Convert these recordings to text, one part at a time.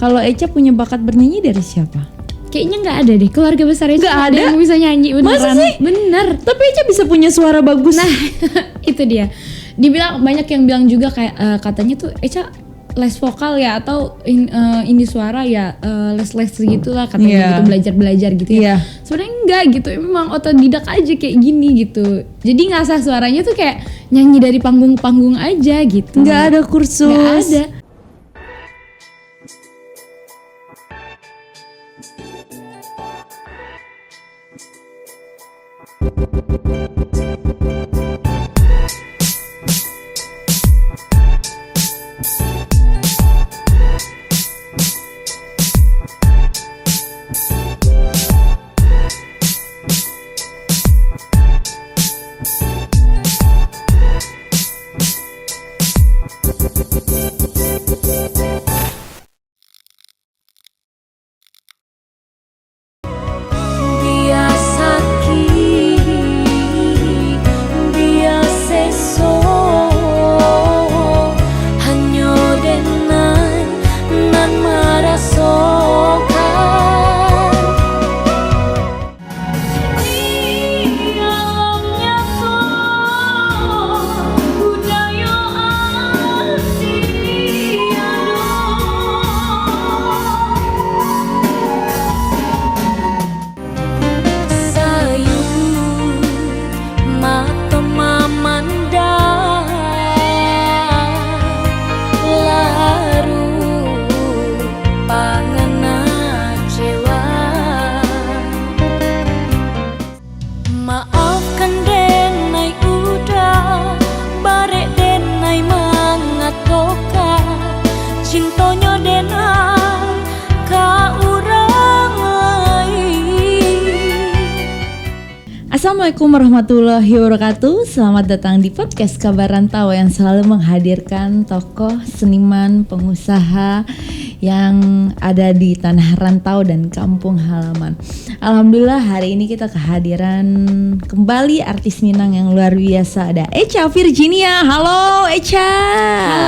Kalau Echa punya bakat bernyanyi dari siapa? Kayaknya nggak ada deh, keluarga besar Echa Nggak nggak ada? yang bisa nyanyi beneran. Masa sih? Bener. Tapi Echa bisa punya suara bagus. Nah itu dia. Dibilang banyak yang bilang juga kayak katanya tuh Echa les vokal ya atau ini suara ya les gitulah katanya gitu belajar gitu ya. Sebenarnya enggak gitu, memang otodidak aja kayak gini gitu. Jadi ngasah suaranya tuh kayak nyanyi dari panggung aja gitu. Nggak ada kursus. Nggak ada. Assalamualaikum warahmatullahi wabarakatuh. Selamat datang di podcast Kabar Rantau yang selalu menghadirkan tokoh, seniman, pengusaha yang ada di tanah rantau dan kampung halaman. Alhamdulillah hari ini kita kehadiran kembali artis Minang yang luar biasa. Ada Echa Virginia. Halo Echa.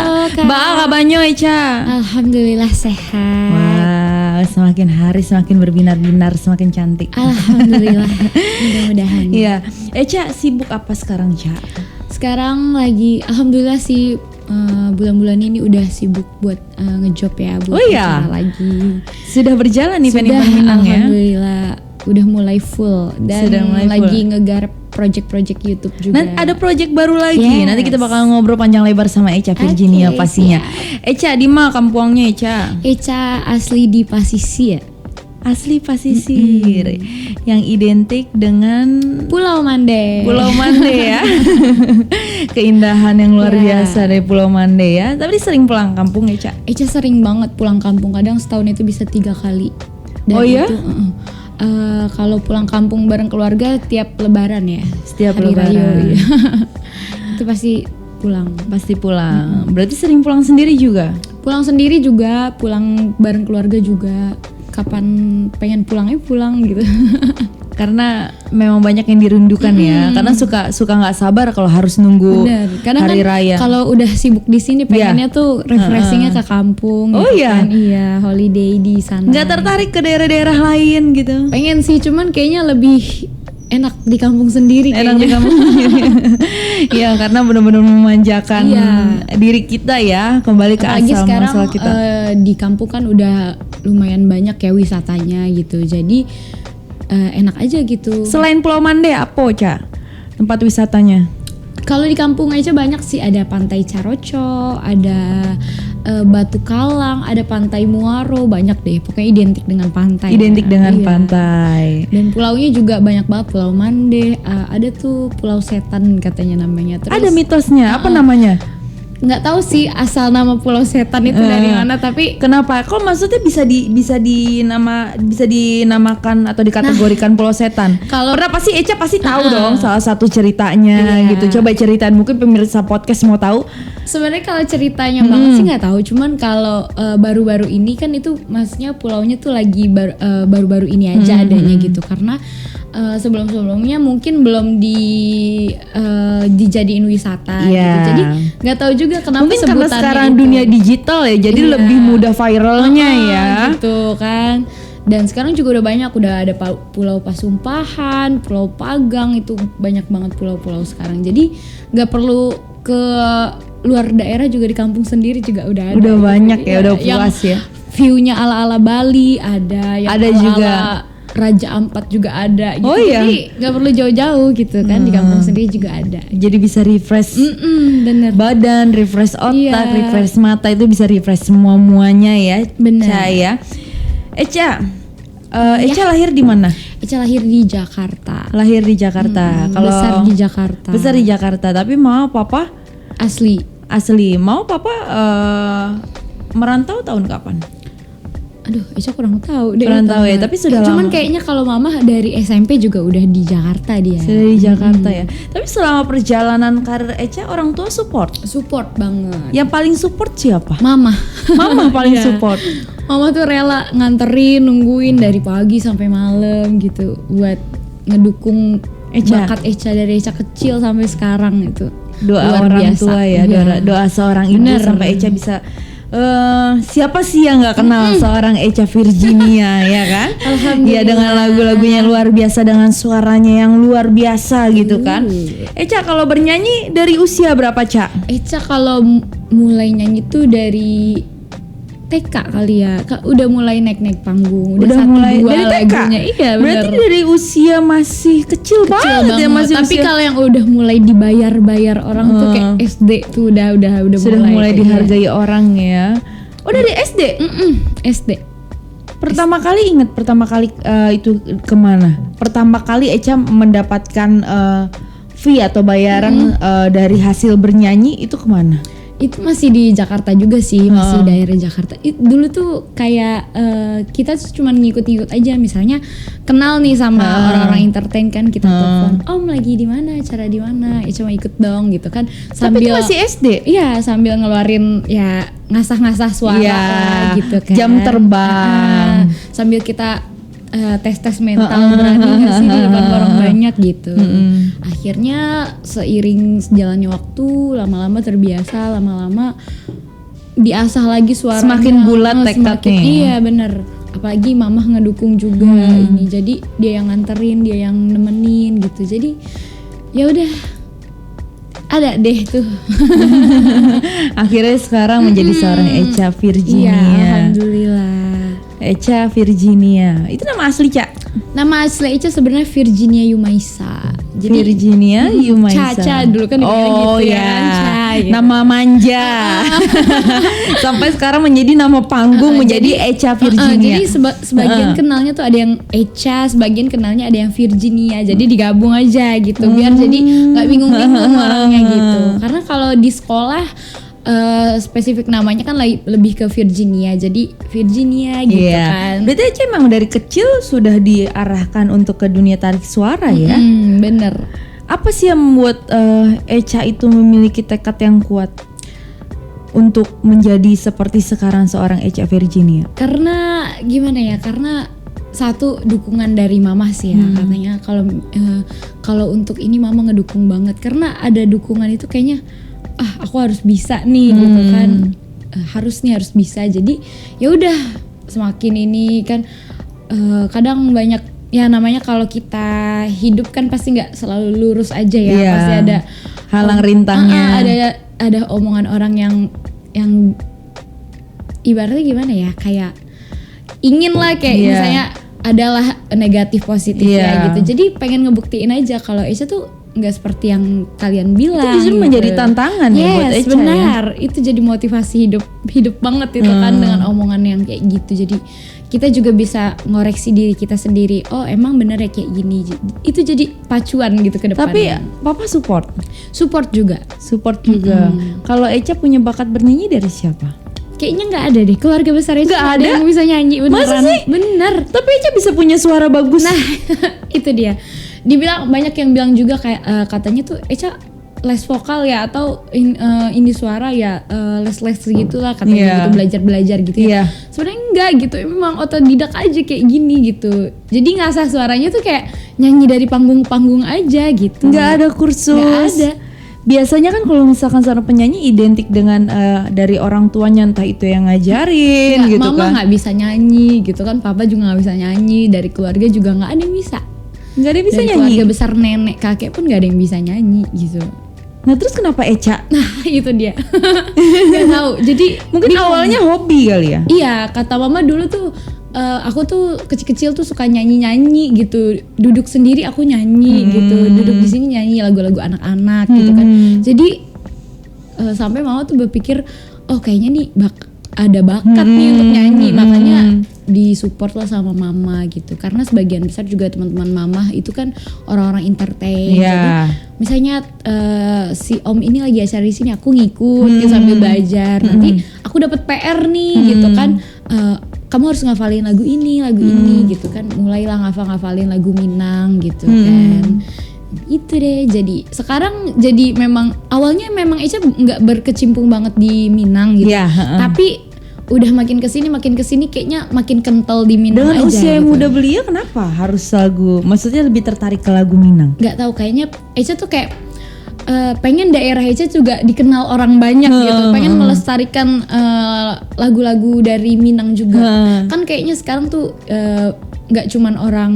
Halo Kak. Kabarnya Echa? Alhamdulillah sehat. Wah, semakin hari semakin berbinar-binar, semakin cantik. Alhamdulillah. Mudah-mudahan. Iya, Echa sibuk apa sekarang, Ca? Sekarang lagi alhamdulillah sih bulan-bulan ini udah sibuk buat ngejob ya, buat acara lagi. Sudah berjalan nih event Minang ya? Alhamdulillah udah mulai full dan lagi ngegarap project-project YouTube juga. Dan ada project baru lagi. Nanti kita bakal ngobrol panjang lebar sama Echa Virginia pastinya. Echa di mana kampungnya Echa? Echa asli di Pasisir. Asli Pasisir yang identik dengan Pulau Mande. Pulau Mande ya. Keindahan yang luar biasa dari Pulau Mande ya. Tapi sering pulang kampung Echa? Echa sering banget pulang kampung. Kadang setahun itu bisa 3 kali. Dan ya? Itu, kalau pulang kampung bareng keluarga tiap lebaran ya. Setiap hari lebaran. Raya, itu pasti pulang. Pasti pulang. Berarti sering pulang sendiri juga? Pulang sendiri juga, pulang bareng keluarga juga. Kapan pengen pulangnya pulang gitu. Karena memang banyak yang dirindukan ya. Karena suka nggak sabar kalau harus nunggu hari raya. Kalau udah sibuk di sini pengennya tuh refreshingnya ke kampung. Kan? Iya, holiday di sana. Nggak tertarik ke daerah-daerah lain gitu? Pengen sih, cuman kayaknya lebih enak di kampung sendiri. Enak di kampung sendiri. Iya, karena benar-benar memanjakan diri kita ya, kembali ke apalagi asal sekarang, muasal kita. Di kampung kan udah lumayan banyak ya wisatanya gitu. Jadi enak aja gitu. Selain Pulau Mande apa, Ca? Tempat wisatanya? Kalau di kampung aja banyak sih, ada Pantai Caroco, ada Batu Kalang, ada Pantai Muaro, banyak deh. Pokoknya identik dengan pantai. Identik dengan pantai. Dan pulaunya juga banyak banget, Pulau Mande, ada tuh Pulau Setan katanya namanya. Terus, ada mitosnya, apa namanya? Nggak tahu sih asal nama Pulau Setan itu dari mana, tapi kenapa? Kok maksudnya bisa dinamakan atau dikategorikan Pulau Setan? Kalau pernah pasti Echa pasti tahu dong salah satu ceritanya gitu. Coba ceritain, mungkin pemirsa podcast mau tahu. Sebenarnya kalau ceritanya banget sih nggak tahu, cuman kalau baru-baru ini kan itu maksudnya pulaunya tuh lagi baru-baru ini aja adanya gitu, karena sebelum-sebelumnya mungkin belum dijadiin wisata gitu. Jadi nggak tahu juga juga kenapa mungkin karena sebutannya sekarang itu. dunia digital ya, jadi lebih mudah viralnya ya. Gitu kan. Dan sekarang juga udah banyak, udah ada Pulau Pasumpahan, Pulau Pagang, itu banyak banget pulau-pulau sekarang. Jadi nggak perlu ke luar daerah, juga di kampung sendiri juga udah ada. Udah gitu. banyak ya, udah yang puas ya. View-nya ala-ala Bali ada, yang Ada ala-ala juga. Raja Ampat juga ada gitu. Oh iya. Jadi nggak perlu jauh-jauh gitu kan, di kampung sendiri juga ada. Jadi bisa refresh Bener. badan, refresh otak, Iya. refresh mata, itu bisa refresh semua-muanya ya. Bener. Ca ya. Eca, Eca lahir di mana? Eca lahir di Jakarta. Lahir di Jakarta. Besar di Jakarta. Besar di Jakarta, tapi mau papa Asli. Mau papa merantau tahun kapan? Aduh, Eca kurang tahu deh. Kurang tahu ya, tapi sudah Cuman lama. kayaknya kalau mama dari SMP juga udah di Jakarta dia. Sudah di Jakarta ya. Tapi selama perjalanan karir Eca, orang tua support. Support banget. Yang paling support siapa? Mama. Mama paling Iya. support. Mama tuh rela nganterin, nungguin dari pagi sampai malam gitu buat ngedukung Eca. bakat Eca dari Eca kecil sampai sekarang itu. Doa Luar orang biasa. tua ya, Iya. doa seorang ibu Bener. sampai Eca bisa siapa sih yang nggak kenal seorang Eca Virginia ya kan? Alhamdulillah. Ya dengan lagu-lagunya luar biasa, dengan suaranya yang luar biasa gitu kan. Eca kalau bernyanyi dari usia berapa, Ca? Eca kalau mulai nyanyi tuh dari TK kali ya, udah mulai naik-naik panggung, udah 1-2 dari TK? lagunya. Iya Berarti bener. dari usia masih kecil banget ya, masih Tapi usia. kalau yang udah mulai dibayar orang tuh kayak SD tuh udah Sudah mulai kayak dihargai orang ya. Oh dari SD? SD. Pertama kali itu kemana? Pertama kali Eca mendapatkan fee atau bayaran dari hasil bernyanyi itu kemana? Itu masih di Jakarta juga sih, masih daerah Jakarta. Dulu tuh kayak kita tuh cuma ngikut-ngikut aja, misalnya kenal nih sama orang-orang entertain kan, kita telepon, Om lagi di mana, acara di mana, ya cuma ikut dong gitu kan. Tapi itu masih SD. Iya, sambil ngeluarin ya ngasah-ngasah suara Iya, lah gitu kan. jam terbang. Sambil kita tes mental, berani gak sih di depan orang banyak gitu. Akhirnya seiring sejalannya waktu, lama-lama terbiasa, lama-lama diasah lagi suaranya. Semakin bulat tekadnya. Iya bener. Apalagi mama ngedukung juga ini. Jadi dia yang nganterin, dia yang nemenin gitu. Jadi ya udah ada deh tuh. Akhirnya sekarang menjadi seorang Eca Virginia. Iya, alhamdulillah. Eca Virginia. Itu nama asli, Ca? Nama asli Eca sebenarnya Virginia Yumaisa. Jadi Virginia Yumaisa. Caca dulu kan dibilang oh gitu ya. kan, Ca, gitu. Nama manja. Sampai sekarang menjadi nama panggung, menjadi Eca Virginia. Jadi sebagian kenalnya tuh ada yang Eca, sebagian kenalnya ada yang Virginia. Jadi digabung aja gitu biar jadi nggak bingung-bingung orangnya gitu. Karena kalau di sekolah spesifik namanya kan lebih ke Virginia, jadi Virginia gitu kan. Berarti Eca emang dari kecil sudah diarahkan untuk ke dunia tarik suara ya? Bener. Apa sih yang membuat Eca itu memiliki tekad yang kuat untuk menjadi seperti sekarang seorang Eca Virginia? Karena gimana ya? Karena satu dukungan dari mama sih ya, katanya kalau untuk ini mama ngedukung banget. Karena ada dukungan itu kayaknya aku harus bisa nih gitu kan, harus bisa. Jadi ya udah semakin ini kan kadang banyak ya, namanya kalau kita hidup kan pasti nggak selalu lurus aja ya. Iya, Pasti ada halang rintangnya. Ada omongan orang yang ibaratnya gimana ya, kayak ingin lah kayak misalnya adalah negatif positifnya gitu. Jadi pengen ngebuktiin aja kalau Eca tuh nggak seperti yang kalian bilang. Itu justru gitu. menjadi tantangan ya buat Eca. Benar. Itu jadi motivasi hidup banget itu kan, dengan omongan yang kayak gitu. Jadi kita juga bisa ngoreksi diri kita sendiri. Oh emang bener ya kayak gini. Itu jadi pacuan gitu ke depannya. Tapi papa support juga. Kalau Eca punya bakat bernyanyi dari siapa? Kayaknya nggak ada deh, keluarga besar Eca Nggak ada yang bisa nyanyi beneran. Masa sih? Bener. Tapi Eca bisa punya suara bagus. Nah itu dia. Dibilang banyak yang bilang juga kayak katanya tuh Eca les vokal ya, atau ini suara ya, les gitu lah katanya, gitu belajar gitu ya. Sebenarnya enggak gitu, memang otodidak aja kayak gini gitu. Jadi ngasah suaranya tuh kayak nyanyi dari panggung aja gitu. Nggak ada kursus. Nggak ada. biasanya kan kalau misalkan seorang penyanyi identik dengan dari orang tuanya, entah itu yang ngajarin ya, gitu mama kan. Mama nggak bisa nyanyi gitu kan, papa juga nggak bisa nyanyi, dari keluarga juga nggak ada yang bisa. Nggak ada yang bisa dari nyanyi. Keluarga besar nenek kakek pun nggak ada yang bisa nyanyi gitu. Nah terus kenapa Echa? Nah itu dia. Gak tahu. Jadi mungkin awalnya hobi kali ya. Iya, kata mama dulu tuh aku tuh kecil-kecil tuh suka nyanyi-nyanyi gitu. Duduk sendiri aku nyanyi gitu. Duduk di sini nyanyi lagu-lagu anak-anak gitu kan. Jadi sampai mama tuh berpikir, oh kayaknya nih ada bakat nih untuk nyanyi. Makanya disupport lah sama mama gitu. Karena sebagian besar juga teman-teman mama itu kan orang-orang entertain. Jadi misalnya si om ini lagi acara di sini, aku ngikut gitu, sambil belajar. Nanti aku dapat PR nih gitu kan. Kamu harus ngafalin lagu ini gitu kan. Mulailah ngafalin lagu Minang gitu kan. Itu deh, jadi sekarang jadi memang awalnya memang Echa nggak berkecimpung banget di Minang gitu. Tapi udah makin kesini kayaknya makin kental di Minang. Dengan aja usia yang gitu. muda beliau kenapa harus lagu, maksudnya lebih tertarik ke lagu Minang? Gak tahu, kayaknya Echa tuh kayak pengen daerah Echa juga dikenal orang banyak gitu, pengen melestarikan lagu-lagu dari Minang juga. Kan kayaknya sekarang tuh nggak cuman orang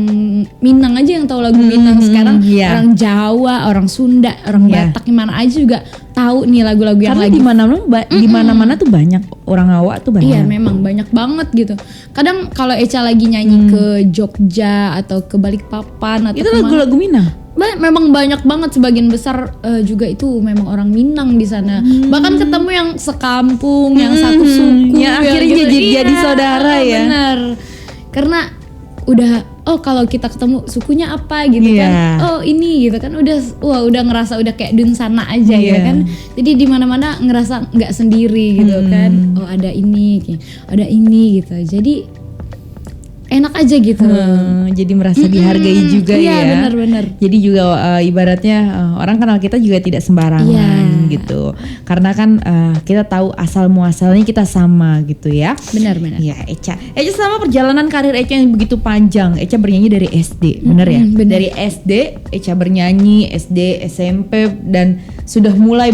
Minang aja yang tahu lagu Minang, sekarang orang Jawa, orang Sunda, orang Batak, gimana aja juga tahu nih lagu-lagu yang lagi. Karena di mana-mana tuh banyak orang Awak tuh banyak. Iya memang banyak banget gitu. Kadang kalau Echa lagi nyanyi ke Jogja atau ke Balikpapan atau itu lagu-lagu Minang. Memang banyak banget, sebagian besar juga itu memang orang Minang di sana. Bahkan ketemu yang sekampung, yang satu suku, yang akhirnya jadi saudara ya. Benar. Karena udah kalau kita ketemu sukunya apa gitu kan. Oh ini gitu kan, udah ngerasa udah kayak dunsana aja ya kan. Jadi di mana-mana ngerasa nggak sendiri gitu kan. Oh ada ini gitu. Jadi enak aja gitu. Jadi merasa dihargai juga ya. Iya benar. Jadi juga ibaratnya orang kenal kita juga tidak sembarangan gitu. Karena kan kita tahu asal muasalnya kita sama gitu ya. Benar. Ya Echa sama perjalanan karir Echa yang begitu panjang. Echa bernyanyi dari SD, benar ya? Bener. Dari SD Echa bernyanyi, SD, SMP, dan sudah mulai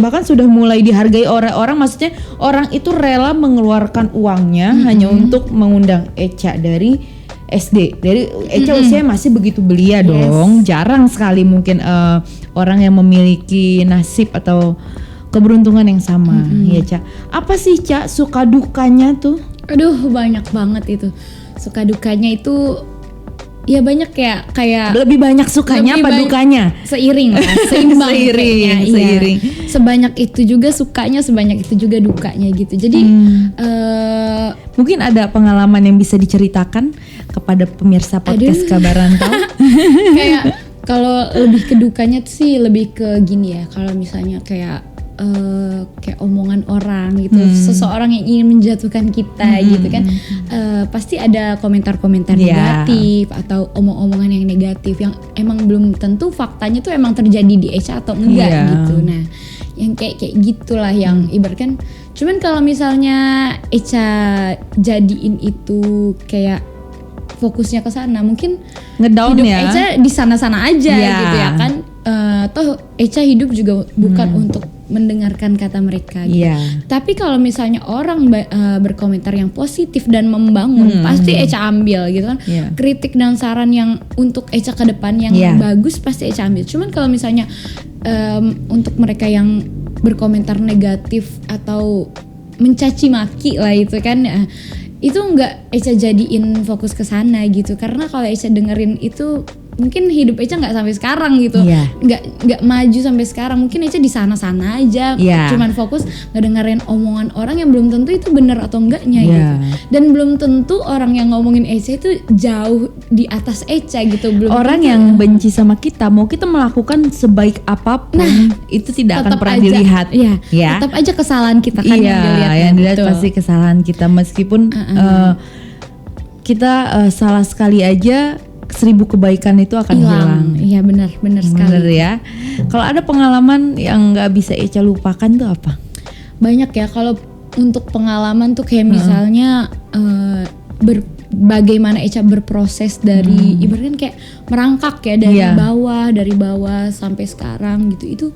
dihargai orang. Maksudnya orang itu rela mengeluarkan uangnya hanya untuk mengundang Echa dari SD. Dari Echa usia masih begitu belia dong. Jarang sekali mungkin orang yang memiliki nasib atau keberuntungan yang sama. Ya Ca, apa sih Ca suka dukanya tuh? Aduh banyak banget itu. Suka dukanya itu ya banyak kayak lebih banyak sukanya apa dukanya? Seiring lah, seimbang. Seiring. Sebanyak itu juga sukanya, sebanyak itu juga dukanya gitu. Jadi mungkin ada pengalaman yang bisa diceritakan kepada pemirsa podcast Kabar Rantau. Kayak kalau lebih ke dukanya tuh sih lebih ke gini ya. Kalau misalnya kayak omongan orang gitu, seseorang yang ingin menjatuhkan kita gitu kan, pasti ada komentar-komentar negatif atau omong-omongan yang negatif yang emang belum tentu faktanya tuh emang terjadi di Echa atau enggak gitu. Nah yang kayak gitulah yang ibaratkan. Cuman kalau misalnya Echa jadiin itu kayak fokusnya ke sana, mungkin ngedown hidup ya. Echa di sana-sana aja gitu ya kan. Toh Echa hidup juga bukan untuk mendengarkan kata mereka gitu. Tapi kalau misalnya orang berkomentar yang positif dan membangun, pasti Echa ambil gitu kan. Kritik dan saran yang untuk Echa ke depan yang bagus pasti Echa ambil. Cuman kalau misalnya untuk mereka yang berkomentar negatif atau mencaci maki lah itu kan, itu nggak Echa jadiin fokus ke sana gitu. Karena kalau Echa dengerin itu mungkin hidup Echa nggak sampai sekarang gitu, nggak maju sampai sekarang. Mungkin Echa di sana-sana aja, cuman fokus ngedengerin omongan orang yang belum tentu itu benar atau enggaknya gitu. Dan belum tentu orang yang ngomongin Echa itu jauh di atas Echa gitu. Belum orang tentu. Yang benci sama kita, mau kita melakukan sebaik apapun, itu tidak akan pernah dilihat. Tetap aja kesalahan kita kan yang dilihat. Yang dilihat pasti kesalahan kita, meskipun kita salah sekali aja. 1000 kebaikan itu akan hilang. Iya benar sekali. Benar ya. Kalau ada pengalaman yang nggak bisa Echa lupakan tuh apa? Banyak ya. Kalau untuk pengalaman tuh kayak misalnya bagaimana Echa berproses dari ibaratnya kayak merangkak ya dari bawah sampai sekarang gitu. Itu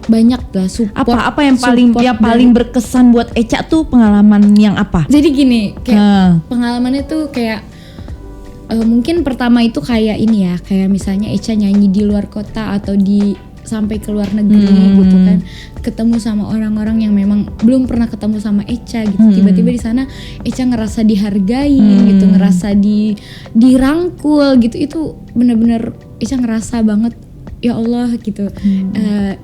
banyak lah support. Apa yang paling berkesan buat Echa tuh pengalaman yang apa? Jadi gini, kayak pengalamannya tuh kayak mungkin pertama itu kayak ini ya, kayak misalnya Echa nyanyi di luar kota atau sampai ke luar negeri gitu kan, ketemu sama orang-orang yang memang belum pernah ketemu sama Echa gitu. Tiba-tiba di sana Echa ngerasa dihargai gitu, ngerasa dirangkul gitu. Itu bener-bener Echa ngerasa banget, ya Allah gitu.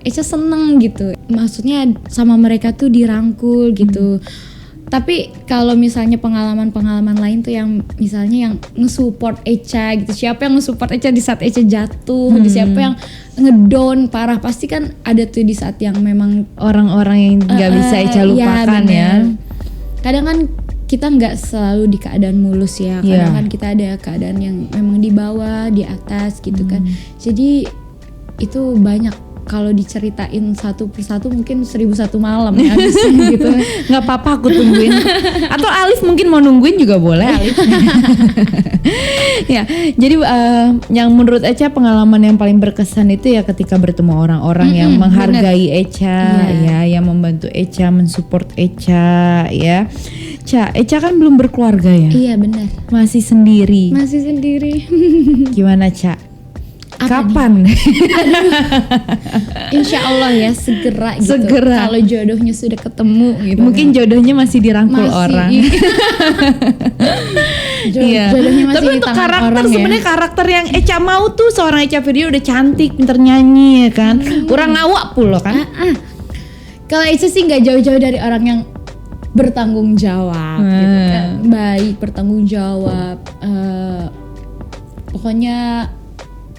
Echa seneng gitu, maksudnya sama mereka tuh dirangkul gitu. Tapi kalau misalnya pengalaman-pengalaman lain tuh yang misalnya yang nge-support Echa gitu. Siapa yang nge-support Echa di saat Echa jatuh, siapa yang ngedown parah, pasti kan ada tuh di saat yang memang orang-orang yang nggak bisa Echa lupakan ya. Kadang kan kita nggak selalu di keadaan mulus ya. Kadang kan kita ada keadaan yang memang di bawah, di atas gitu kan. Jadi itu banyak. Kalau diceritain satu persatu mungkin 1001 malam ya habisnya gitu. Nggak apa-apa, aku tungguin. Atau Alif mungkin mau nungguin juga boleh Alif. Ya, jadi yang menurut Echa pengalaman yang paling berkesan itu ya ketika bertemu orang-orang yang menghargai Echa, ya, yang membantu Echa, mensupport Echa, ya. Echa kan belum berkeluarga ya? Iya benar. Masih sendiri. Gimana Ca? Kapan? Insya Allah ya segera gitu. Kalau jodohnya sudah ketemu gitu. Mungkin jodohnya masih dirangkul orang. Jodohnya masih. Tapi di untuk tangan karakter orang sebenarnya karakter yang Echa mau tuh seorang Echa Firdia udah cantik, pinter nyanyi ya kan. Kurang ngawak pula kan. Kalau Echa sih nggak jauh-jauh dari orang yang bertanggung jawab gitu kan. Baik, bertanggung jawab, pokoknya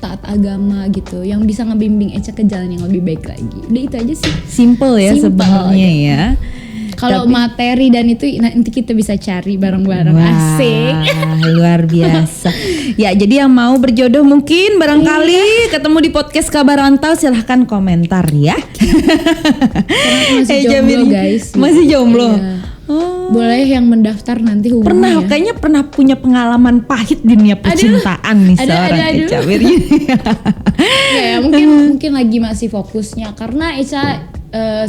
taat agama gitu, yang bisa ngebimbing Echa ke jalan yang lebih baik lagi. Udah itu aja sih. Simple ya sebenarnya ya. Kalau materi dan itu nanti kita bisa cari bareng-bareng. Asik. Luar biasa. Ya, jadi yang mau berjodoh mungkin barangkali ketemu di podcast Kabar Rantau, silahkan komentar ya. Masih jomblo guys. Masih jomblo. Iya. Boleh yang mendaftar nanti hubungi pernah ya. Kayaknya pernah punya pengalaman pahit di dunia percintaan nih seorang Echa Firdia. Ya, mungkin lagi masih fokusnya karena Echa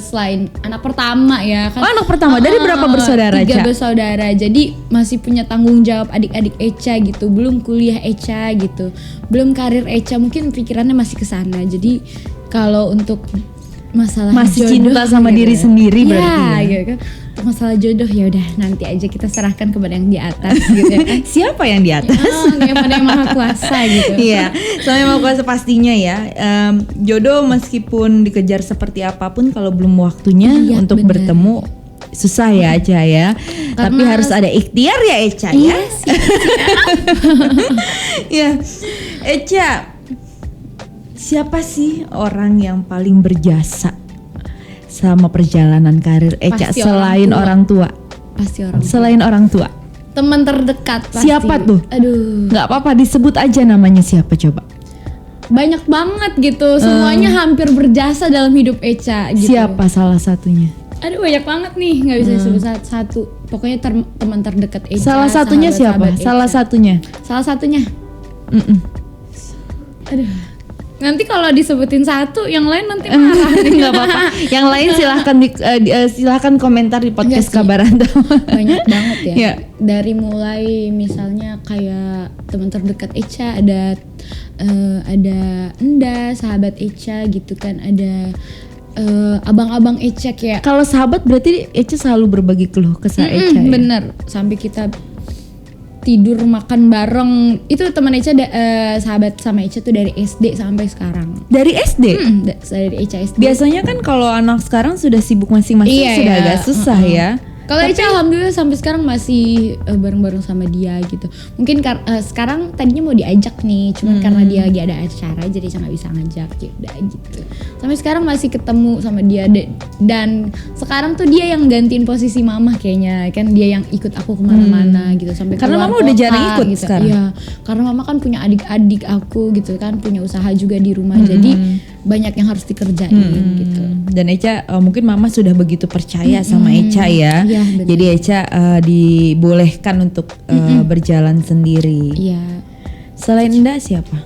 selain anak pertama ya kan. Anak pertama dari berapa bersaudara? 3 bersaudara. Jadi masih punya tanggung jawab adik-adik Echa gitu. Belum kuliah Echa gitu. Belum karir Echa, mungkin pikirannya masih ke sana. Jadi kalau untuk masalah masih jodoh, cinta sama gitu diri sendiri berarti ya. Gitu kan. Masalah jodoh ya udah nanti aja kita serahkan kepada yang di atas gitu ya kan. Siapa yang di atas? Kepada yang maha kuasa gitu. Iya, sama yang maha kuasa pastinya ya. Jodoh meskipun dikejar seperti apapun, kalau belum waktunya untuk bertemu susah ya Echa ya. Tapi harus ada ikhtiar ya Echa ya. Ya, Echa, siapa sih orang yang paling berjasa sama perjalanan karir Echa selain orang tua? Pasti orang tua. Selain orang tua. Teman terdekat pasti. Siapa tuh? Aduh. Nggak apa-apa, disebut aja namanya siapa coba. Banyak banget gitu. Semuanya hampir berjasa dalam hidup Echa gitu. Siapa salah satunya? Aduh banyak banget nih, nggak bisa disebut satu. Pokoknya teman terdekat Echa. Salah satunya siapa? Salah satunya. Aduh. Nanti kalau disebutin satu, yang lain nanti marah. Nggak apa-apa. Yang lain silahkan komentar di podcast Kabar Rantau. Banyak banget ya. Dari mulai misalnya kayak teman terdekat Echa, ada Enda, sahabat Echa gitu kan, ada abang-abang Echa kayak. Kalau sahabat berarti Echa selalu berbagi keluh kesah Echa ya? Bener, sampai kita tidur makan bareng. Itu teman Echa sahabat sama Echa tuh dari SD sampai sekarang. Dari SD? Dari Echa SD. Biasanya kan kalau anak sekarang sudah sibuk masing-masing, sudah agak susah ya. Kalau Echa alhamdulillah sampai sekarang masih bareng-bareng sama dia gitu. Mungkin sekarang tadinya mau diajak nih, cuman karena dia lagi ada acara jadi Echa nggak bisa ngajak gitu. Sampai sekarang masih ketemu sama dia dan sekarang tuh dia yang gantiin posisi mama kayaknya, kan dia yang ikut aku kemana-mana gitu sampai karena mama udah jarang ikut gitu. Sekarang. Iya, karena mama kan punya adik-adik aku gitu kan, punya usaha juga di rumah jadi banyak yang harus dikerjain gitu. Dan Echa mungkin mama sudah begitu percaya sama Echa ya. Iya, jadi Echa dibolehkan untuk berjalan sendiri. Iya. Selain Enda siapa?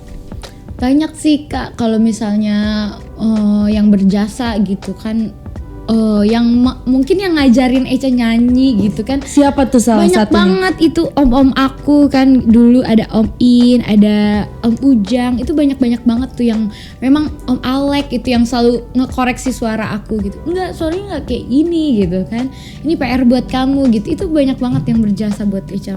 Banyak sih Kak, kalau misalnya yang berjasa gitu kan, yang mungkin yang ngajarin Echa nyanyi gitu kan. Siapa tuh salah banyak satunya? Banget itu om-om aku kan, dulu ada Om In, ada Om Ujang, itu banyak banget tuh yang memang Om Alek itu yang selalu ngekoreksi suara aku gitu. Enggak, suaranya nggak kayak gini gitu kan. Ini PR buat kamu gitu. Itu banyak banget yang berjasa buat Echa.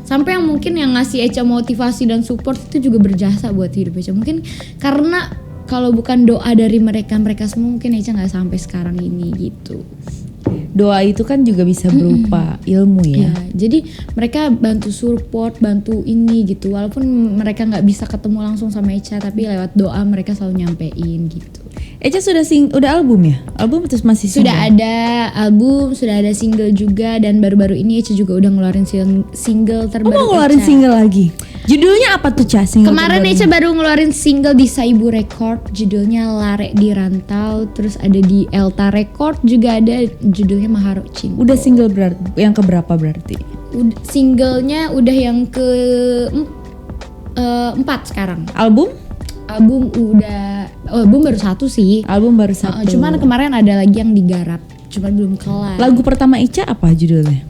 Sampai yang mungkin yang ngasih Echa motivasi dan support itu juga berjasa buat hidup Echa. Mungkin karena kalau bukan doa dari mereka semua mungkin Echa nggak sampai sekarang ini gitu. Doa itu kan juga bisa berupa ilmu ya. Jadi mereka bantu support, bantu ini gitu. Walaupun mereka nggak bisa ketemu langsung sama Echa, tapi lewat doa mereka selalu nyampein gitu. Echa udah album ya? Album terus masih single? Sudah ada album, sudah ada single juga, dan baru-baru ini Echa juga udah ngeluarin single terbaru. Mau ngeluarin single lagi? Judulnya apa tuh Ca? Single kemarin Echa baru ngeluarin single di Saibu Record, judulnya Lare di Rantau. Terus ada di Elta Record juga ada, judulnya Maharo Cinta. Udah single yang keberapa berarti? Singlenya udah yang ke 4 sekarang. Album baru 1 sih. Album baru 1. Cuman kemarin ada lagi yang digarap, cuman belum kelar. Lagu pertama Echa apa judulnya?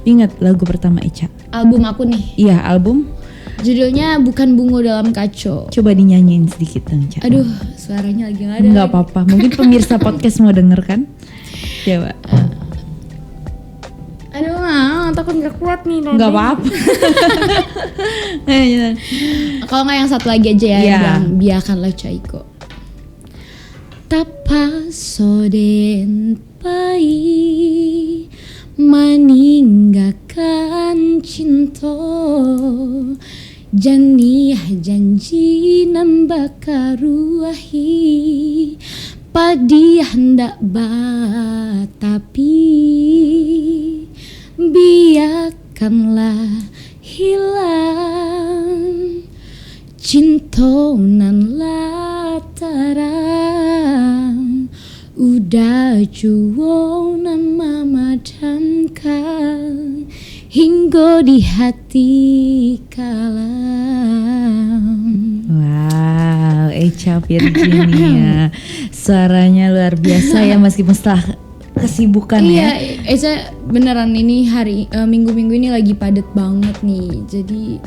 Ingat lagu pertama Echa? Album aku nih. Iya, album. Judulnya Bukan Bunga Dalam Kaca. Coba dinyanyiin sedikit dong, Ca. Aduh, suaranya lagi nggak ada. Nggak apa-apa. Mungkin pemirsa podcast mau denger kan? Coba. Aduh, takut nggak kuat nih. Nggak apa-apa. Kalau nggak yang satu lagi aja ya, yang Biarkanlah Caiko. Tapa soden pai meninggalkan cinta, janiah janji nambah karuahi, padi hendak batapi, biarkanlah hilang cinta nan lataran, udah jual nan memadamkan hingga di hati kalam. Wow, Echa Virginia. Suaranya luar biasa ya, meskipun setelah kesibukan ya. Iya, Echa beneran ini minggu-minggu ini lagi padat banget nih. Jadi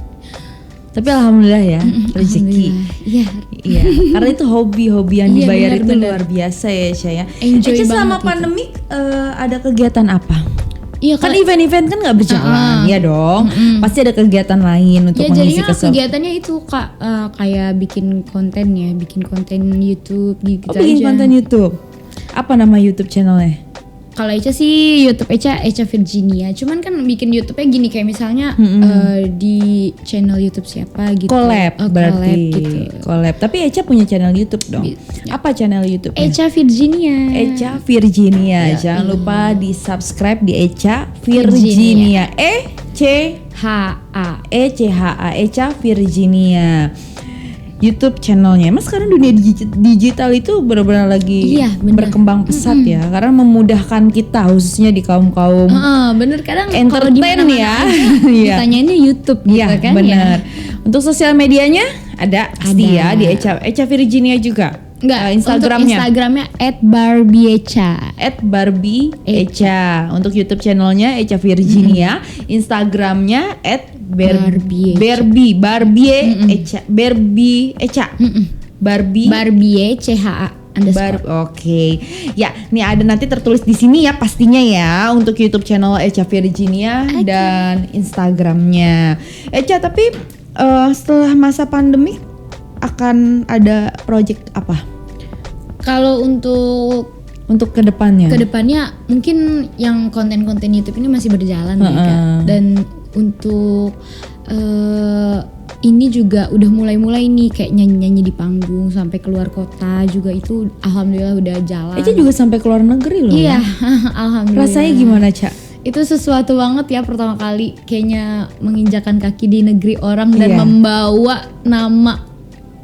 tapi alhamdulillah ya, rezeki. Iya. Iya, karena itu hobi yang dibayar itu luar biasa ya, Echa ya. Echa selama pandemi ada kegiatan apa? Iya, kan event-event kan nggak berjalan, ya dong. Pasti ada kegiatan lain untuk mengisi kesempatan. Kegiatannya itu Kak, kayak bikin konten YouTube gitu aja. Bikin konten YouTube. Apa nama YouTube channelnya? Kalau Echa sih YouTube Echa Virginia. Cuman kan bikin YouTube-nya gini, kayak misalnya di channel YouTube siapa gitu. Collab berarti. Gitu. Collab. Tapi Echa punya channel YouTube dong. Apa channel YouTube? Echa Virginia. Echa Virginia. Ya, jangan lupa di-subscribe di Echa Virginia. ECHA Echa Virginia. YouTube channelnya. Emang sekarang dunia digital itu benar-benar lagi berkembang pesat ya, karena memudahkan kita khususnya di kaum-kaum bener, kadang entertain ya. Ditanyainnya YouTube gitu kan. Bener. Untuk sosial medianya ada pasti ya di Echa Virginia juga. Enggak, Instagramnya @barbiecha. @barbiecha. Untuk YouTube channelnya Echa Virginia, Instagramnya Barbie Echa. Barbie CHA. Oke. Ya, nih ada nanti tertulis di sini ya pastinya ya untuk YouTube channel Echa Virginia dan Instagramnya. Echa, tapi setelah masa pandemi akan ada project apa? Kalau untuk kedepannya mungkin yang konten-konten YouTube ini masih berjalan ya Kak. Dan untuk ini juga udah mulai nih kayak nyanyi-nyanyi di panggung sampai keluar kota juga, itu alhamdulillah udah jalan. Itu juga sampai keluar negeri loh. Iya, alhamdulillah. Rasanya gimana, Ca? Itu sesuatu banget ya, pertama kali kayaknya menginjakan kaki di negeri orang dan membawa nama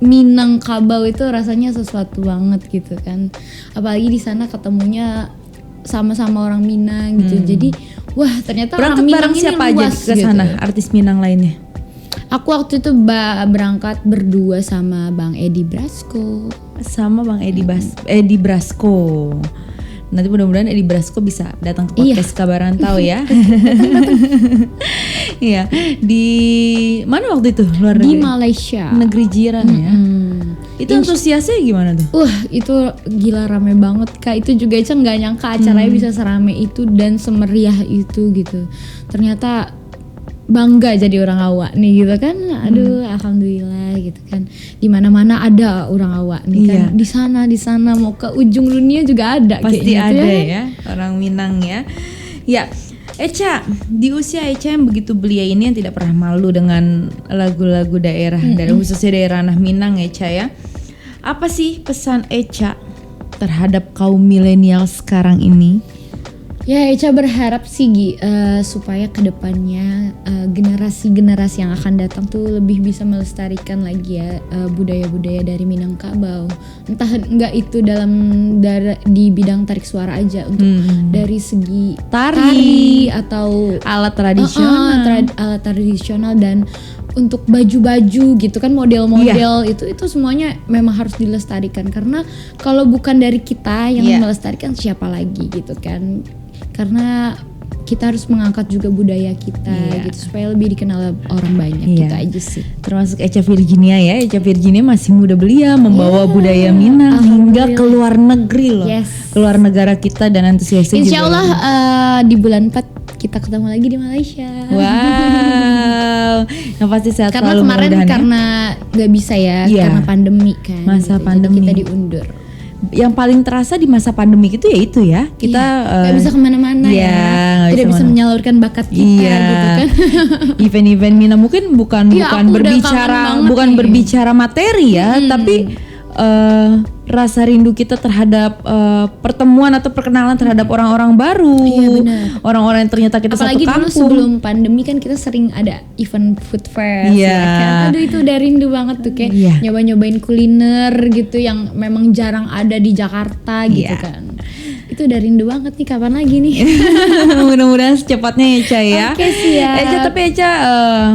Minangkabau, itu rasanya sesuatu banget gitu kan. Apalagi di sana ketemunya sama-sama orang Minang gitu. Jadi wah, ternyata berangkat orang Minang bareng ini siapa luas aja ke sana, gitu. Artis Minang lainnya? Aku waktu itu berangkat berdua sama Bang Edi Brasco. Sama Bang Edi Brasco. Nanti mudah-mudahan Edi Brasco bisa datang ke podcast Kabar Rantau ya. Iya. Di mana waktu itu? Luar negeri? Di Malaysia. Negeri jiran ya. Itu antusiasnya gimana tuh? Itu gila rame banget Kak. Itu juga Eca nggak nyangka acaranya bisa serame itu dan semeriah itu gitu. Ternyata bangga jadi orang awak nih gitu kan. Aduh, alhamdulillah gitu kan. Di mana-mana ada orang awak nih kan. Di sana mau ke ujung dunia juga ada. Pasti ada gitu ya orang Minang ya. Ya, Eca, di usia Eca yang begitu belia ini yang tidak pernah malu dengan lagu-lagu daerah dari khususnya daerah ranah Minang Eca ya. Apa sih pesan Eca terhadap kaum milenial sekarang ini? Ya Eca berharap sih supaya kedepannya generasi-generasi yang akan datang tuh lebih bisa melestarikan lagi ya budaya-budaya dari Minangkabau. Entah enggak itu di bidang tarik suara aja untuk dari segi tari atau alat tradisional, alat tradisional dan untuk baju-baju gitu kan model-model itu semuanya memang harus dilestarikan karena kalau bukan dari kita yang melestarikan siapa lagi gitu kan. Karena kita harus mengangkat juga budaya kita gitu supaya lebih dikenal orang banyak gitu aja sih. Termasuk Eca Virginia ya. Eca Virginia masih muda belia membawa budaya Minang hingga ke luar negeri loh. Keluar negara kita dan antusiasnya juga. Insyaallah di bulan 4 kita ketemu lagi di Malaysia. Wow. Yang pasti sehat karena selalu kemarin karena nggak bisa ya karena pandemi kan. Masa gitu. pandemi. Jadi kita diundur. Yang paling terasa di masa pandemi itu ya kita nggak bisa kemana-mana tidak bisa menyalurkan bakat kita gitu kan. Event-event Mina mungkin bukan berbicara materi ya, tapi rasa rindu kita terhadap pertemuan atau perkenalan terhadap orang-orang baru, orang-orang yang ternyata kita apalagi satu kampung. Apalagi dulu sebelum pandemi kan kita sering ada event food fair, kan? Aduh itu udah rindu banget tuh kayak nyoba-nyobain kuliner gitu yang memang jarang ada di Jakarta gitu kan. Itu udah rindu banget nih, kapan lagi nih? Mudah-mudahan secepatnya Eca ya. Oke, siap. Eca tapi Eca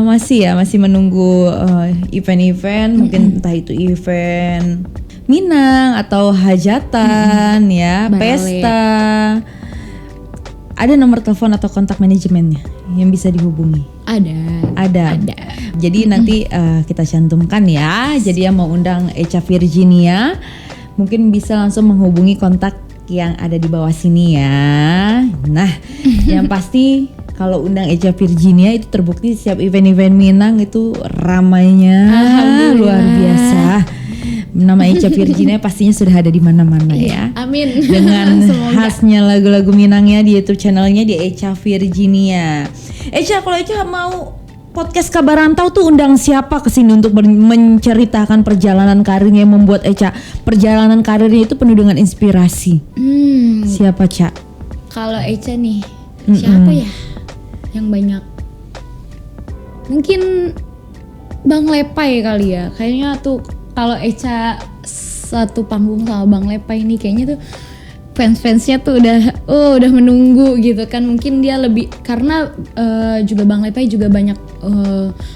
masih menunggu event-event, mungkin entah itu event Minang atau hajatan pesta. Ada nomor telepon atau kontak manajemennya yang bisa dihubungi? Ada. Jadi nanti kita cantumkan ya. Jadi yang mau undang Eca Virginia mungkin bisa langsung menghubungi kontak yang ada di bawah sini ya. Nah, yang pasti kalau undang Eca Virginia itu terbukti setiap event-event Minang itu ramainya luar biasa. Nama Eca Virginia pastinya sudah ada di mana-mana ya. Amin. Dengan khasnya lagu-lagu Minangnya di YouTube channelnya di Eca Virginia. Eca, kalau Eca mau podcast Kabar Rantau tuh undang siapa ke sini untuk menceritakan perjalanan karirnya yang membuat Eca perjalanan karirnya itu penuh dengan inspirasi? Siapa, Ca? Kalau Eca nih, siapa ya yang banyak? Mungkin Bang Lepai kali ya. Kayaknya tuh kalau Eca satu panggung sama Bang Lepai ini kayaknya tuh fans-fansnya tuh udah menunggu gitu kan. Mungkin dia lebih karena juga Bang Lepai juga banyak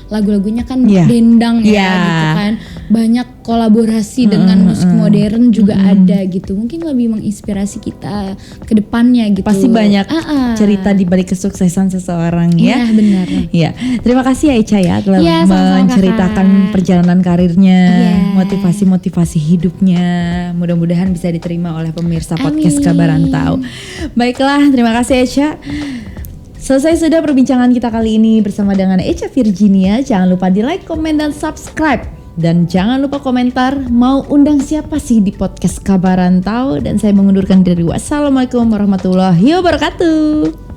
lagu-lagunya kan dendang gitu kan. Banyak kolaborasi dengan musik modern juga ada gitu. Mungkin lebih menginspirasi kita ke depannya gitu. Pasti banyak cerita di balik kesuksesan seseorang ya. Iya benar. Iya. Terima kasih ya Eca ya telah menceritakan perjalanan karirnya, motivasi-motivasi hidupnya. Mudah-mudahan bisa diterima oleh pemirsa podcast Kabar Rantau. Baiklah, terima kasih Eca. Selesai sudah perbincangan kita kali ini bersama dengan Eca Virginia. Jangan lupa di like, komen, dan subscribe. Dan jangan lupa komentar mau undang siapa sih di podcast Kabar Rantau. Dan saya mengundurkan diri. Wassalamualaikum warahmatullahi wabarakatuh.